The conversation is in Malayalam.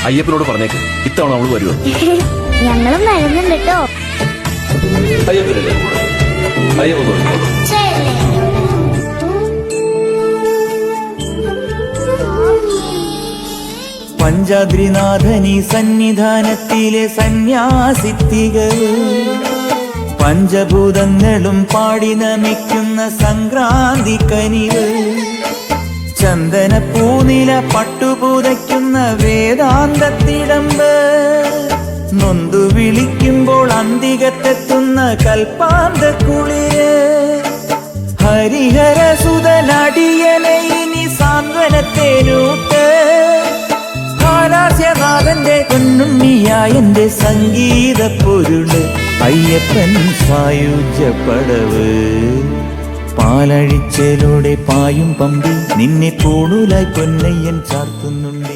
അയ്യപ്പനോട് പറഞ്ഞേക്ക് ഇത്തവണ അവള് വരുമോ? ഞങ്ങളും വരുന്നുണ്ട് കേട്ടോ. അയ്യപ്പനല്ലേ അയ്യപ്പൻ പഞ്ചാദ്രിനാഥനി സന്നിധാനത്തിലെ സന്യാസിത്തികൾ പഞ്ചഭൂതങ്ങളും പാടി നമിക്കുന്ന സംക്രാന്തി കനിവ് ചന്ദന പൂനില പട്ടുപൂതയ്ക്കുന്ന വേദാന്തത്തിടമ്പ് നൊന്തു വിളിക്കുമ്പോൾ അന്തികത്തെത്തുന്ന കൽപ്പാന്ത കുളിര് ഹരിഹര സുതനടിയനെ ഇനി സാന്ത്വനത്തേനൂട്ട് ഹാലാസ്യനാഥന്റെ പൊന്നുണ്ണിയായന്റെ സംഗീത പൊരുള് അയ്യപ്പൻ സായുജ്യപ്പടവ് പാലഴിച്ചേലൂടെ പായും പമ്പി നിന്നെ പൂണൂലായി പൊന്നയ്യൻ ചാർത്തുന്നുണ്ട്.